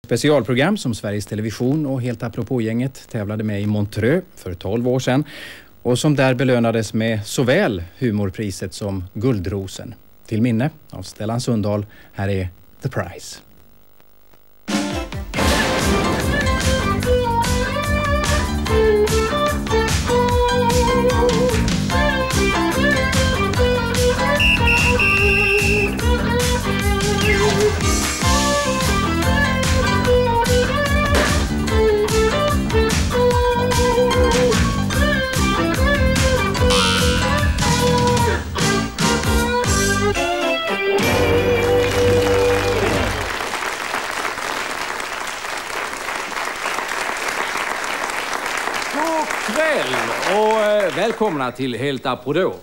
Specialprogram som Sveriges Television och Helt Apropå-gänget tävlade med i Montreux för 12 år sedan och som där belönades med såväl humorpriset som Guldrosen. Till minne av Stellan Sundahl, här är The Prize. Och välkomna till Helt Apropå.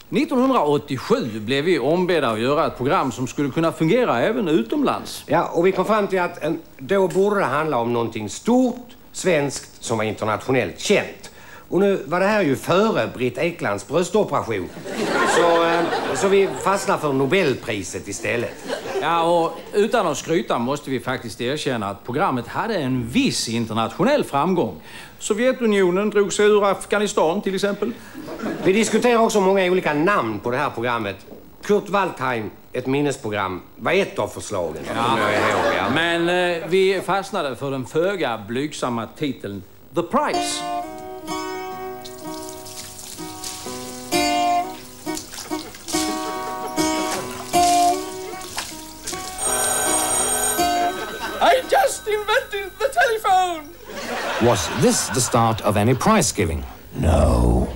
1987 blev vi ombedda att göra ett program som skulle kunna fungera även utomlands. Ja, och vi kom fram till att då borde det handla om någonting stort, svenskt, som var internationellt känt. Och nu var det här ju före Britt Eklands bröstoperation. Så vi fastnar för Nobelpriset istället. Ja, och utan att skryta måste vi faktiskt erkänna att programmet hade en viss internationell framgång. Sovjetunionen drog sig ur Afghanistan till exempel. Vi diskuterar också många olika namn på det här programmet. Kurt Waldheim, ett minnesprogram, var ett av förslagen. Ja. Men vi fastnade för den föga blygsamma titeln The Prize. I just invented the telephone! Was this the start of any prize giving? No.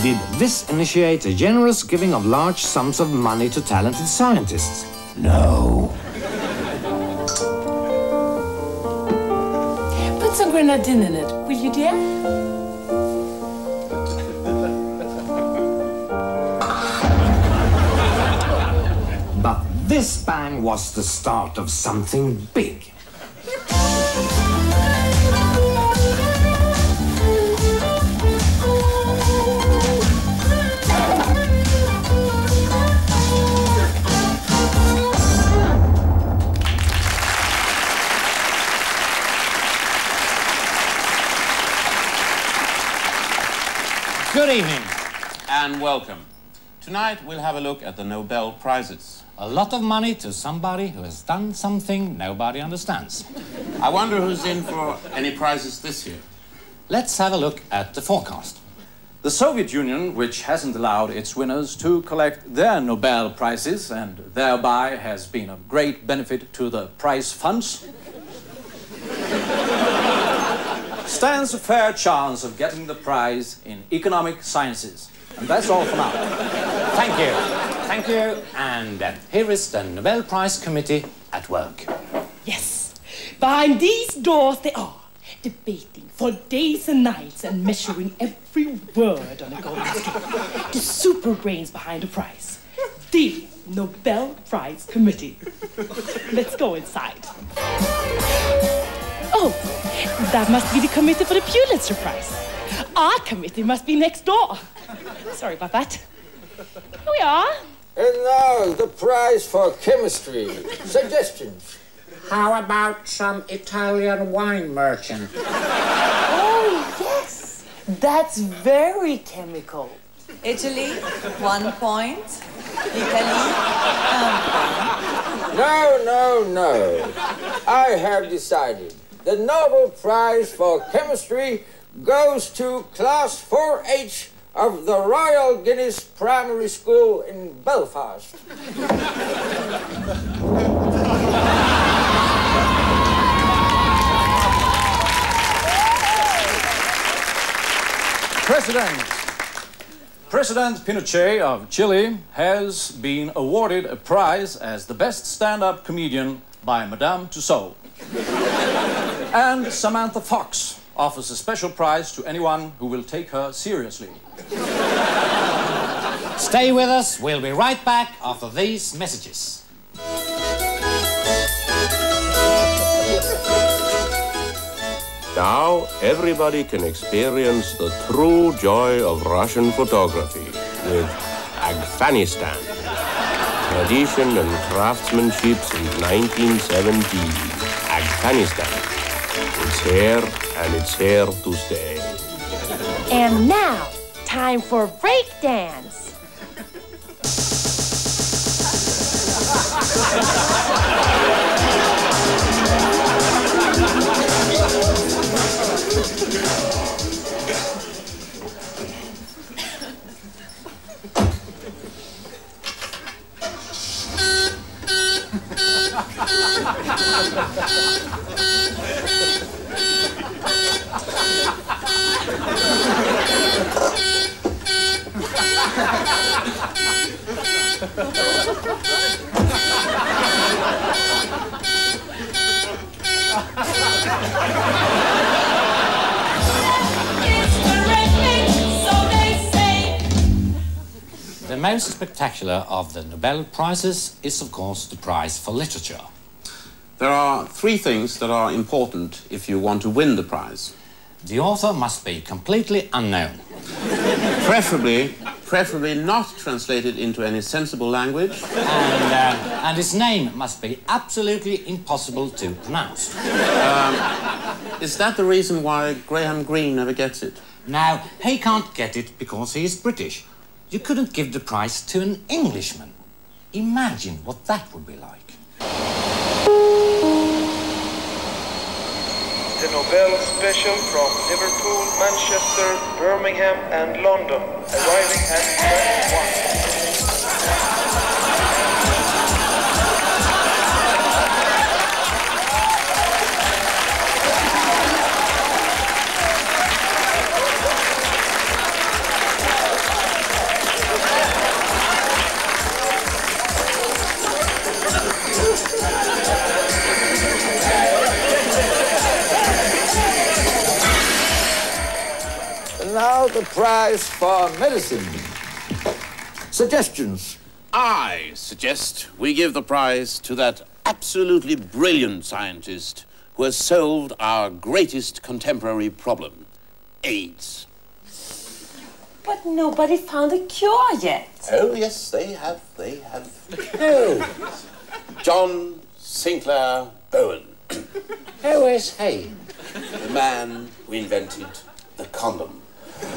Did this initiate a generous giving of large sums of money to talented scientists? No. Put some grenadine in it, will you, dear? But this bang was the start of something big. Good evening and welcome. Tonight we'll have a look at the Nobel Prizes. A lot of money to somebody who has done something nobody understands. I wonder who's in for any prizes this year. Let's have a look at the forecast. The Soviet Union, which hasn't allowed its winners to collect their Nobel Prizes and thereby has been of great benefit to the prize funds, stands a fair chance of getting the prize in economic sciences. And that's all for now. Thank you. Thank you. And here is the Nobel Prize Committee at work. Yes. Behind these doors they are, debating for days and nights and measuring every word on a golden scale. The super brains behind the prize. The Nobel Prize Committee. Let's go inside. Oh, that must be the committee for the Pulitzer Prize. Our committee must be next door. Sorry about that. Here we are. And now the prize for chemistry. Suggestions? How about some Italian wine merchant? Oh, yes. That's very chemical. Italy, 1 point. Italy, 1 point. No. I have decided. The Nobel Prize for Chemistry goes to Class 4H of the Royal Guinness Primary School in Belfast. President Pinochet of Chile has been awarded a prize as the best stand-up comedian by Madame Tussauds. And Samantha Fox offers a special prize to anyone who will take her seriously. Stay with us. We'll be right back after these messages. Now everybody can experience the true joy of Russian photography with Afghanistan. Tradition and craftsmanship since 1917. Afghanistan. It's here and it's here to stay. And now, time for breakdance. The most spectacular of the Nobel Prizes is, of course, the prize for literature. There are three things that are important if you want to win the prize. The author must be completely unknown. Preferably not translated into any sensible language. And his name must be absolutely impossible to pronounce. Is that the reason why Graham Greene never gets it? No, he can't get it because he is British. You couldn't give the prize to an Englishman. Imagine what that would be like. The Nobel Special from Liverpool, Manchester, Birmingham and London, arriving at 21. Now the prize for medicine. Suggestions? I suggest we give the prize to that absolutely brilliant scientist who has solved our greatest contemporary problem, AIDS. But nobody found a cure yet. Oh, yes, they have. No. John Sinclair Bowen. How is he? The man who invented the condom. Oh,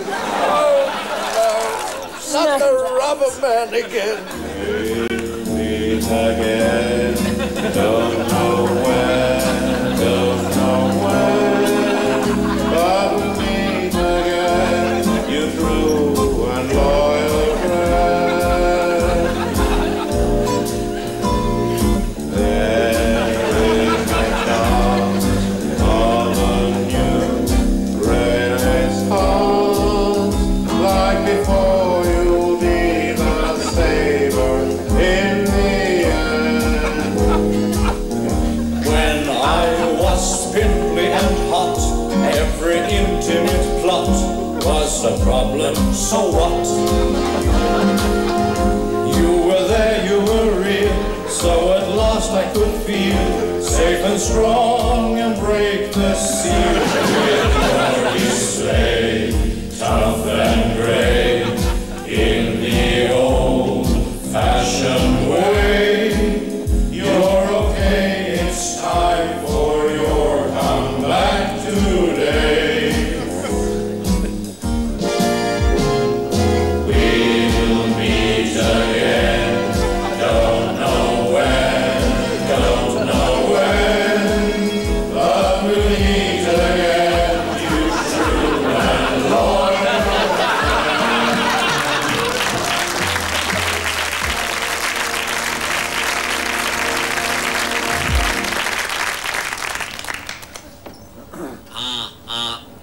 no. Not the rubber man again. We'll meet again. Don't know when, but we'll meet again. You true and loyal friend. There is McDonald's on the new Renaissance. Like before, you'll be the saver in the end. When I was spindly and hot, every intimate plot was a problem, so what? You were there, you were real, so at last I could feel safe and strong and break the seal. With your display, tough and grey, in the old-fashioned way. You're okay, it's time for your comeback today. We'll meet again, don't know when, but we'll meet again, you true and loyal.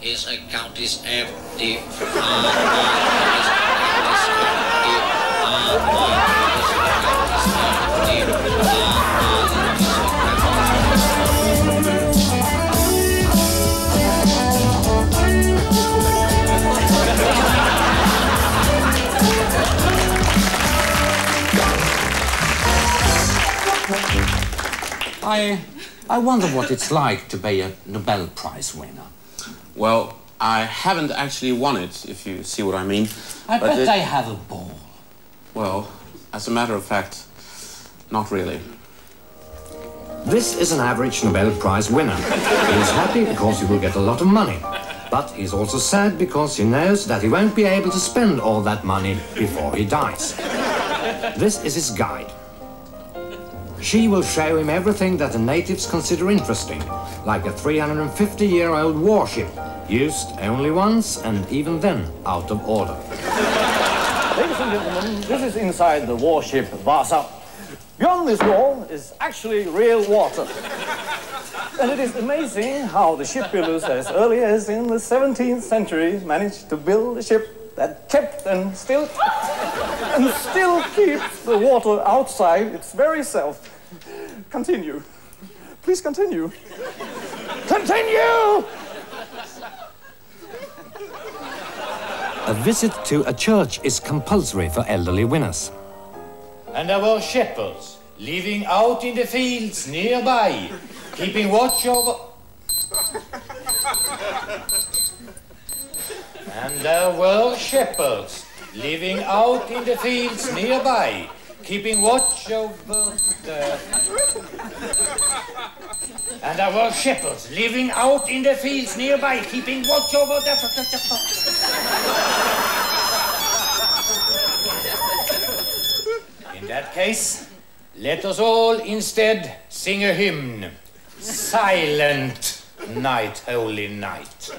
His account is empty. I wonder what it's like to be a Nobel Prize winner. Well, I haven't actually won it, if you see what I mean. I bet they have a ball. Well, as a matter of fact, not really. This is an average Nobel Prize winner. He is happy because he will get a lot of money. But he's also sad because he knows that he won't be able to spend all that money before he dies. This is his guide. She will show him everything that the natives consider interesting, like a 350-year-old warship, used only once and even then out of order. Ladies and gentlemen, this is inside the warship Vasa. Beyond this wall is actually real water. And it is amazing how the shipbuilders as early as in the 17th century managed to build a ship that kept and still keeps the water outside its very self. Continue. Please continue. Continue! A visit to a church is compulsory for elderly winners. And there were shepherds living out in the fields nearby, keeping watch over... And there were shepherds living out in the fields nearby, keeping watch over the... And there were shepherds living out in the fields nearby, keeping watch over the... In that case, let us all instead sing a hymn. Silent night, holy night.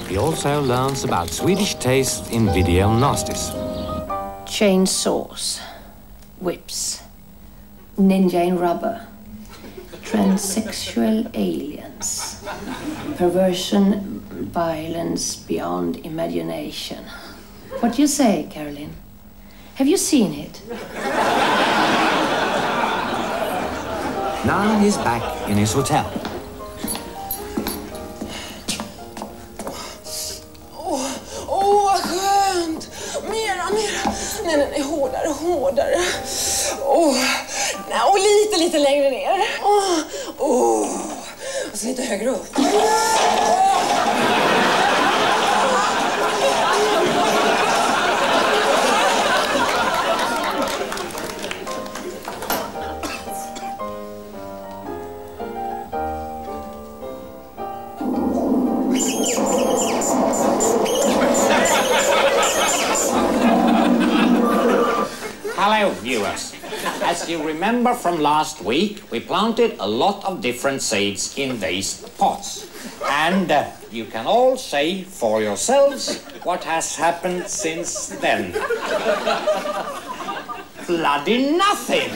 He also learns about Swedish taste in video nasties. Chainsaws, whips, ninja in rubber, transsexual aliens, perversion, violence beyond imagination. What do you say, Caroline? Have you seen it? Now he's back in his hotel. Vad skönt! Mera. Nej, hårdare. Och lite längre ner. Och så lite högre upp. Hello, viewers. As you remember from last week, we planted a lot of different seeds in these pots. And you can all say for yourselves what has happened since then. Bloody nothing!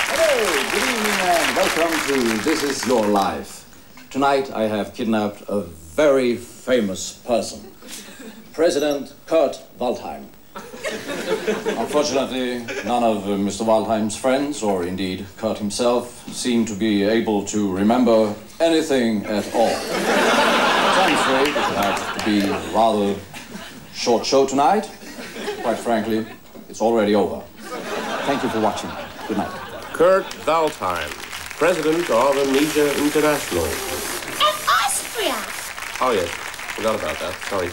Hello, good evening and welcome to This Is Your Life. Tonight I have kidnapped a very famous person, President Kurt Waldheim. Unfortunately, none of Mr. Waldheim's friends, or indeed Kurt himself, seem to be able to remember anything at all. So I'm afraid it will have to be a rather short show tonight. Quite frankly, it's already over. Thank you for watching. Good night. Kurt Waldheim, President of Amnesia International. And Austria! Oh yes, forgot about that, sorry.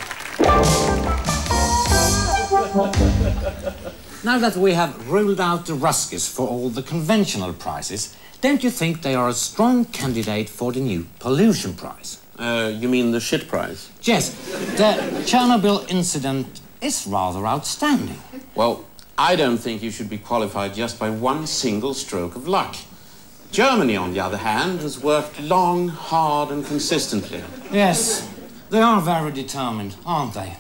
Now that we have ruled out the Ruskies for all the conventional prizes, don't you think they are a strong candidate for the new pollution prize? You mean the shit prize? Yes, the Chernobyl incident is rather outstanding. Well, I don't think you should be qualified just by one single stroke of luck. Germany, on the other hand, has worked long, hard and consistently. Yes, they are very determined, aren't they?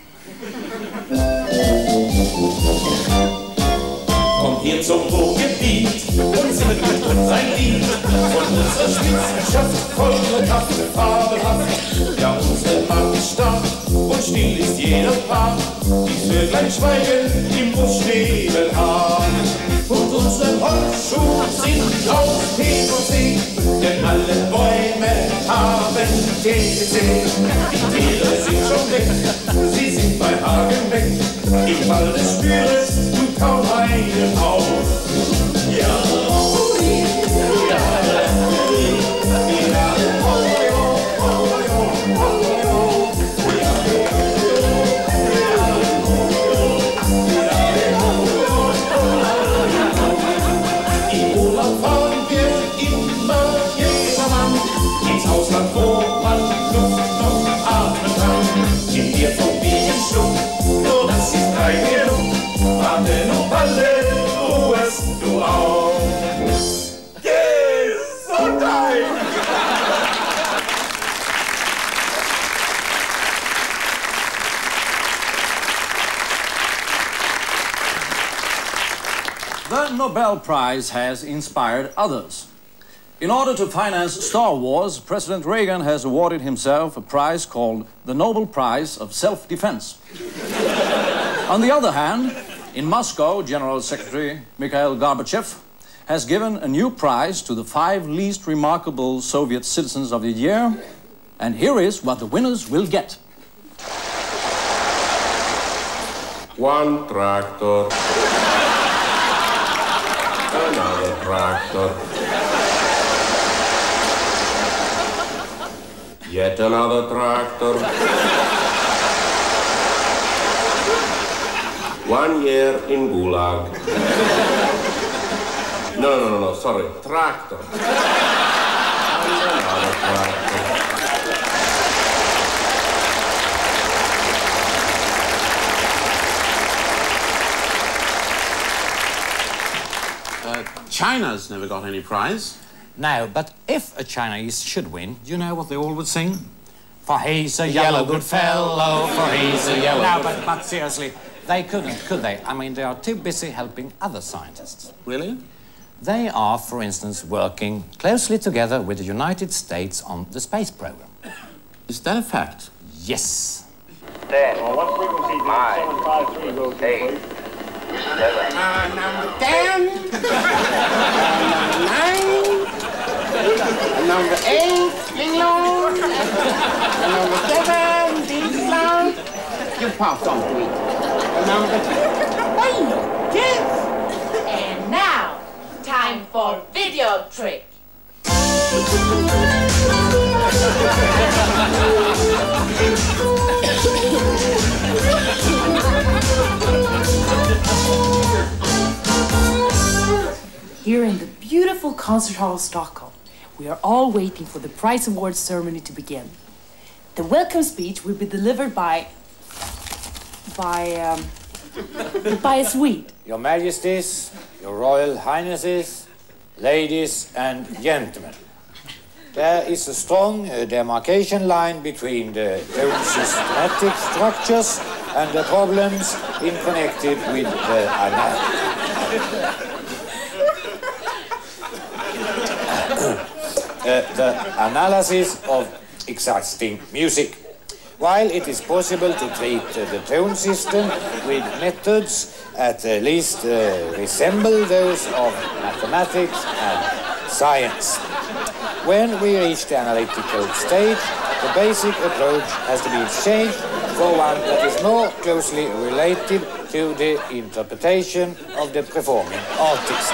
Kommt hier zum Ruhrgebiet und singt mit uns ein Lied von unserer Spitzenwissenschaft, volle Kraft und fabelhaft. Ja, unsere Macht ist stark und still ist jeder Part. Dies wird gleich schweigen im Buchstaben H. Und unsere Holzschuhe sind aus PVC, denn alle Bäume haben haben TTC. Die Tiere sind schon weg, sie sind bei Hagen weg. Im Fall des Spieles tut kaum einen auf. Ja, Ausland, wo man Luft noch atmen kann. In dir Phobien stumm, nur das ist kein genug. Warte nur alle, ruhest du auf. Gesundheit! The Nobel Prize has inspired others. In order to finance Star Wars, President Reagan has awarded himself a prize called the Nobel Prize of Self-Defense. On the other hand, in Moscow, General Secretary Mikhail Gorbachev has given a new prize to the 5 least remarkable Soviet citizens of the year, and here is what the winners will get. 1 tractor. Another tractor. Yet another tractor. 1 year in Gulag. No, sorry, tractor. And another tractor. China's never got any prize. No, but if a Chinese should win, you know what they all would sing? For he's a yellow good fellow, for he's a yellow good fellow. But seriously, they couldn't, could they? I mean, they are too busy helping other scientists. Really? They are, for instance, working closely together with the United States on the space program. Is that a fact? Yes. 10, 9, 8, 7. Number 10. Number 9. Number 8, Ling Long. Number 7, Ding Long. You pass on to it. Number 2. Yes. And now, time for video trick. Here in the beautiful concert hall of Stockholm, we are all waiting for the prize awards ceremony to begin. The welcome speech will be delivered by a Swede. Your Majesties, Your Royal Highnesses, ladies and gentlemen. There is a strong demarcation line between the systematic structures and the problems connected with the analysis of existing music. While it is possible to treat the tone system with methods at least resemble those of mathematics and science. When we reach the analytical stage, the basic approach has to be changed for one that is more closely related to the interpretation of the performing artist.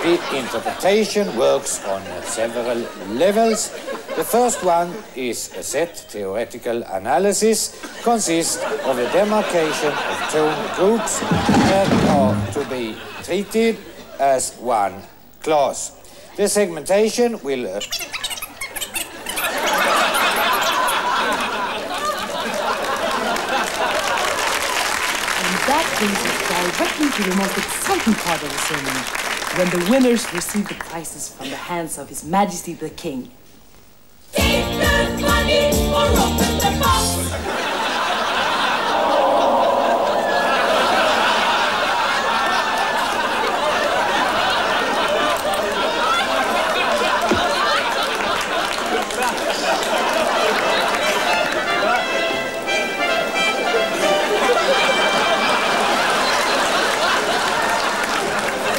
The interpretation works on several levels. The first one is a set theoretical analysis, consists of a demarcation of tone groups that are to be treated as one class. The segmentation will That brings us directly to the most exciting part of the ceremony, when the winners receive the prizes from the hands of His Majesty the King. Take the money or open the box.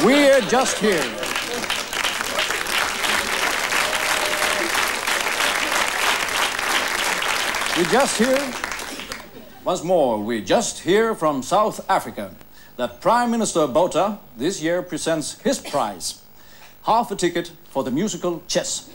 We're just here. We just hear, once more, we just hear from South Africa that Prime Minister Botha this year presents his prize. Half a ticket for the musical Chess.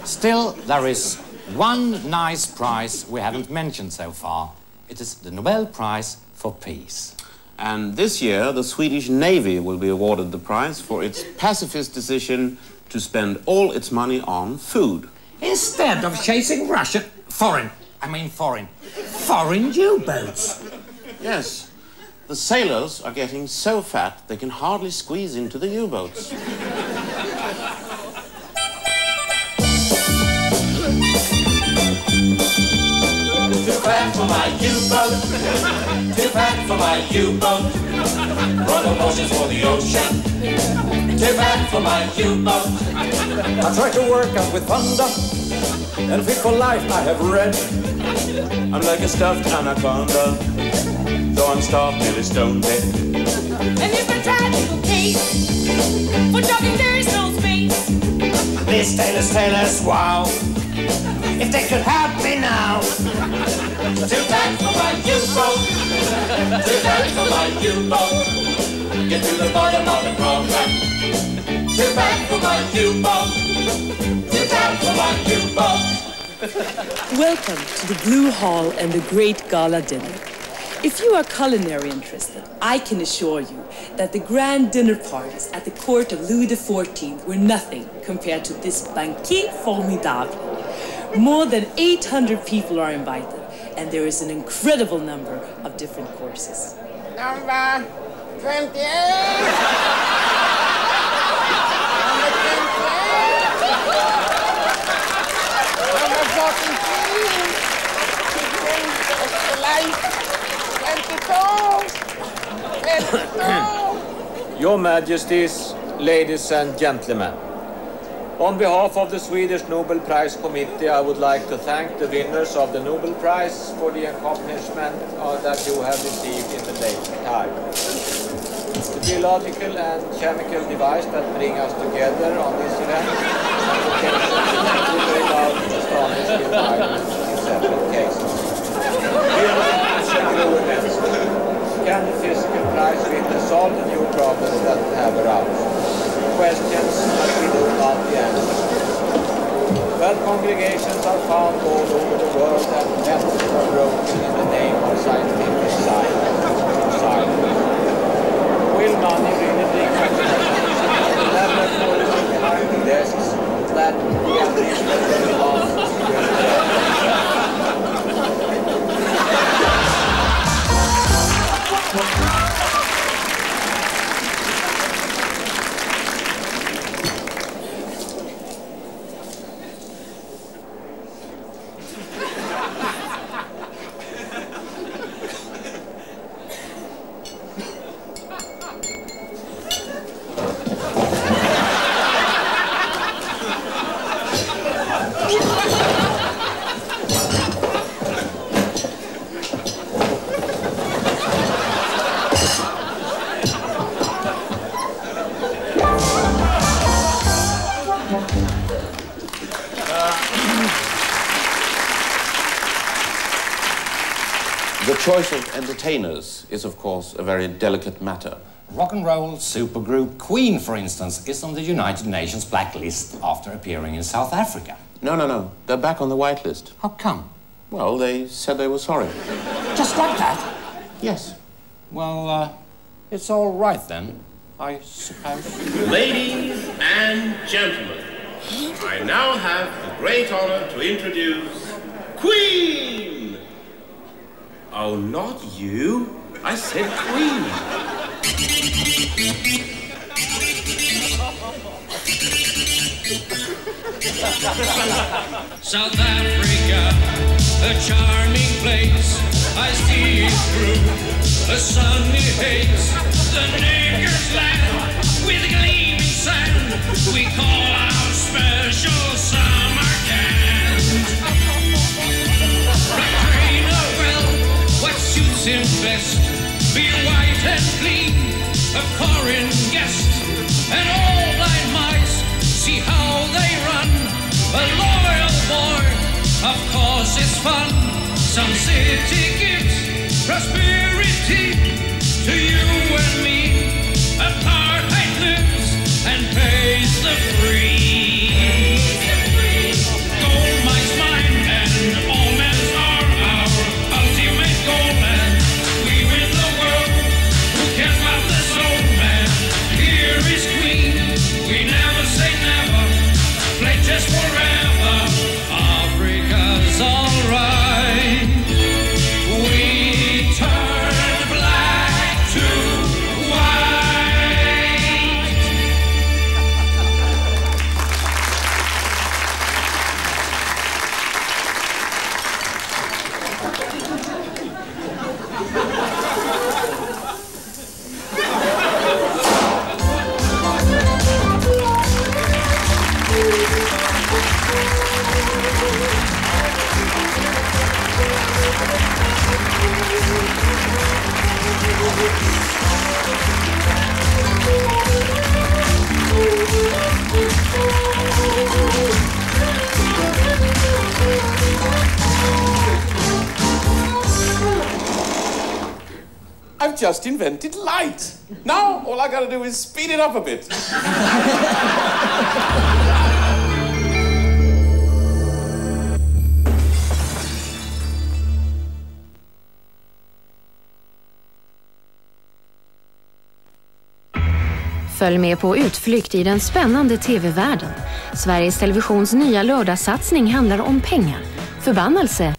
Still, there is one nice prize we haven't mentioned so far. It is the Nobel Prize for Peace. And this year, the Swedish Navy will be awarded the prize for its pacifist decision to spend all its money on food. Instead of chasing Russian... Foreign U-boats. Yes, the sailors are getting so fat they can hardly squeeze into the U-boats. Too fat for my U-boat. Too fat for my U-boat. Run emotions for the ocean. Too fat for my U-boat. I try to work out with thunder, and Fit for Life I have read. I'm like a stuffed anaconda, though I'm starved nearly stone dead. And if I try to case, for jogging there is no space. These tailors, wow. If they could help me now. Too fat for my U-boat. Too fat for my U-boat. Get to the bottom of the program. Too fat for my U-boat. Too fat for my U-boat. Welcome to the Blue Hall and the Great Gala Dinner. If you are culinary interested, I can assure you that the grand dinner parties at the court of Louis XIV were nothing compared to this Banke formidable. More than 800 people are invited, and there is an incredible number of different courses. Number 28. Number 22. Your Majesties, ladies and gentlemen. On behalf of the Swedish Nobel Prize Committee, I would like to thank the winners of the Nobel Prize for the accomplishment that you have received in the late time. The biological and chemical device that bring us together on this event will bring out astonished environment in several cases. Can the physical prize winner solve the new problems that have arisen? Questions that we do not the answer. But congregations are found all over the world and methods are broken in the name of scientific science. Will money really bring the laboratories behind the desks that the administration lost The choice of entertainers is, of course, a very delicate matter. Rock and roll supergroup Queen, for instance, is on the United Nations blacklist after appearing in South Africa. No. They're back on the whitelist. How come? Well, they said they were sorry. Just like that? Yes. Well, it's all right then, I suppose. Ladies and gentlemen, I now have the great honor to introduce Queen! Oh, not you. I said Queen. South Africa, a charming place. I see it through the sunny haze. The nigger's land with gleaming sand. We call our special summer camp. Trainer well, what suits him best? Be white and clean, a foreign guest. And all blind mice see how they run. A loyal boy is fun. Some city gives prosperity to you and me. Apartheid lives and pays the free. Gold mines mine and all men's are our ultimate goal, man. We win the world. Who cares about the soul, man? Here is Queen. We never say never. Play just forever. Africa's alright. We turn black to white. I've just invented light. Now all I gotta do is speed it up a bit. Följ med på utflykt i den spännande TV-världen. Sveriges Televisions nya lördagssatsning handlar om pengar, förbannelse